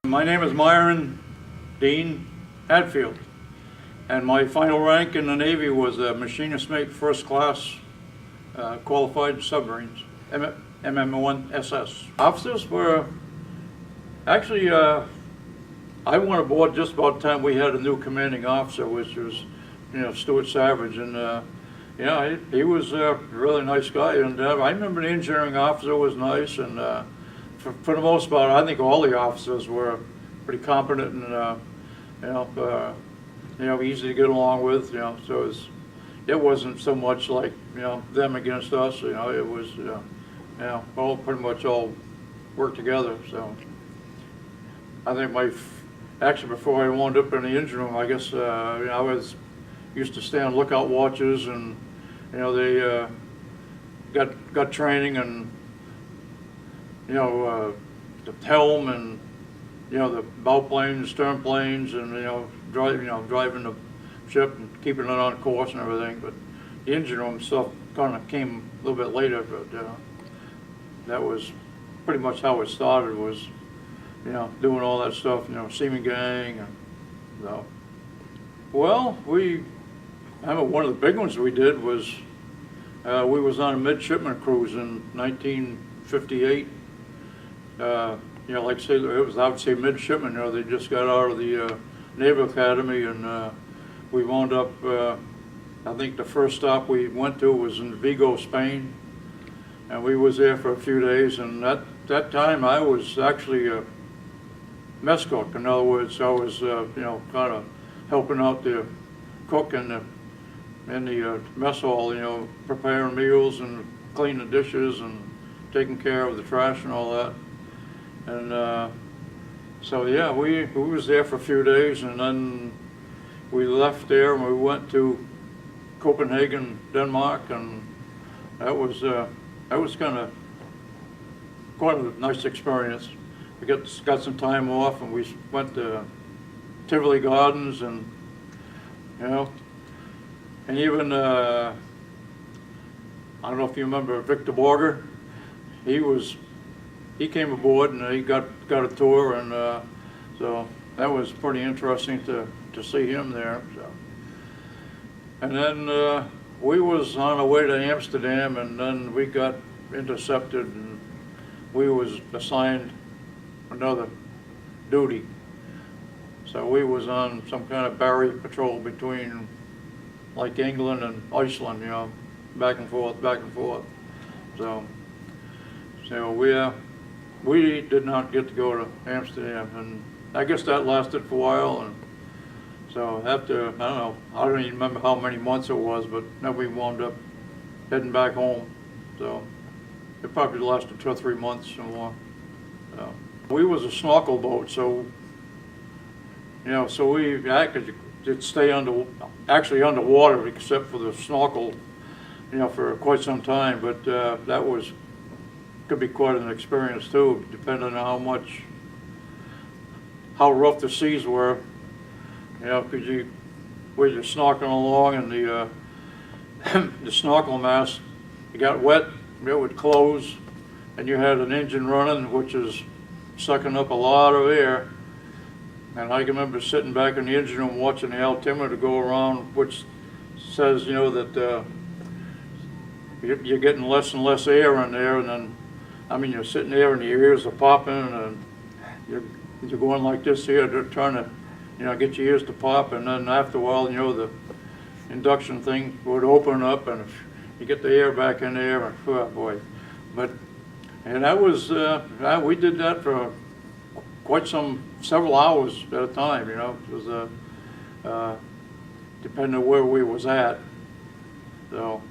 My name is Myron Dean Hadfield, and my final rank in the Navy was a machinist mate first class qualified submarines, MM1SS. Officers were actually, I went aboard just about the time we had a new commanding officer, which was, Stuart Savage, and he was a really nice guy, and I remember the engineering officer was nice, and for the most part, I think all the officers were pretty competent and easy to get along with, so it wasn't so much like them against us, it was all pretty much all worked together. So I think actually before I wound up in the engine room, I guess I used to stay on lookout watches, and they got training, and the helm, and the bow planes, stern planes, and driving the ship and keeping it on course and everything. But the engine room stuff kind of came a little bit later. But that was pretty much how it started. Was doing all that stuff. Seaman gang. And, so. Well, one of the big ones we did was we was on a midshipman cruise in 1958. Like I say, I would say midshipmen. They just got out of the Naval Academy, and we wound up. I think the first stop we went to was in Vigo, Spain, and we was there for a few days. And that time I was actually a mess cook. In other words, I was kind of helping out the cook in the mess hall, preparing meals and cleaning the dishes and taking care of the trash and all that. And so yeah, we was there for a few days, and then we left there and we went to Copenhagen, Denmark, and that was kind of quite a nice experience. We got some time off, and we went to Tivoli Gardens, and and even I don't know if you remember Victor Borger. He came aboard, and he got a tour, and so that was pretty interesting to see him there. So. And then we was on our way to Amsterdam, and then we got intercepted, and we was assigned another duty. So we was on some kind of barrier patrol between like England and Iceland, back and forth. So we did not get to go to Amsterdam, and I guess that lasted for a while. And so after, I don't even remember how many months it was, but then we wound up heading back home. So it probably lasted 2 or 3 months or more. So we was a snorkel boat, so so we could stay actually underwater except for the snorkel, for quite some time. But that could be quite an experience too, depending on how rough the seas were. Because we're just snorkeling along, and the snorkel mast, it got wet, it would close, and you had an engine running, which is sucking up a lot of air. And I can remember sitting back in the engine room watching the altimeter go around, which says, that you're getting less and less air in there, and then, you're sitting there and your ears are popping, and you're going like this here, they're trying to, get your ears to pop, and then after a while, the induction thing would open up, and you get the air back in there, and oh boy. And that was, we did that for several hours at a time, it was depending on where we was at. So,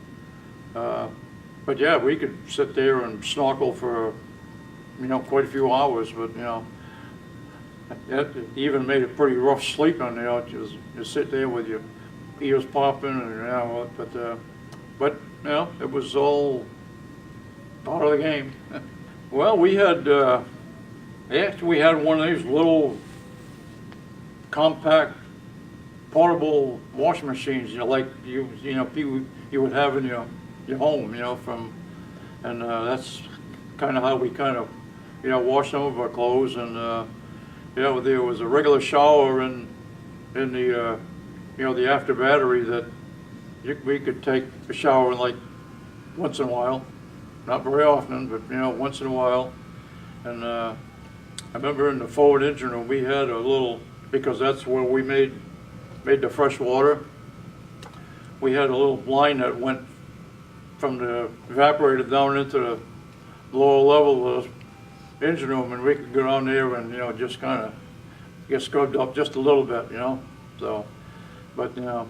but yeah, we could sit there and snorkel for, quite a few hours, but, it even made it pretty rough sleeping, just sit there with your ears popping, and, but it was all part of the game. Well, we had one of these little compact portable washing machines, like you would have in your home, and that's kind of how we wash some of our clothes, and Yeah, there was a regular shower in the the after battery that we could take a shower like once in a while, not very often, but once in a while. And I remember in the forward engine room we had a little, because that's where we made the fresh water. We had a little line that went from the evaporator down into the lower level of the engine room, and we could go down there and just kind of get scrubbed up just a little bit, So, but yeah,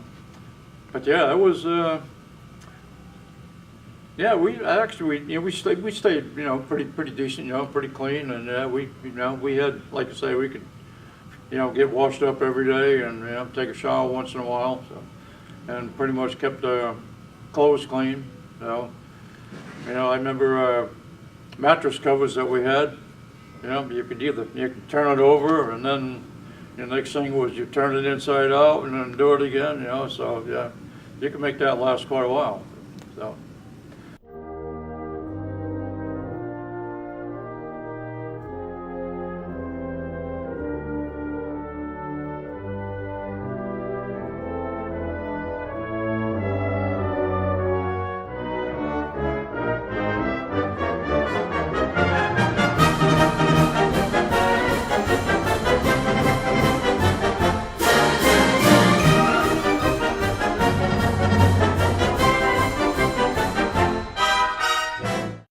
it was. Yeah, we stayed pretty decent, pretty clean, and we had, like I say, we could get washed up every day and take a shower once in a while, so, and pretty much kept clothes clean. I remember mattress covers that we had. You could turn it over, and then the next thing was you turn it inside out and then do it again. So yeah, you can make that last quite a while. So.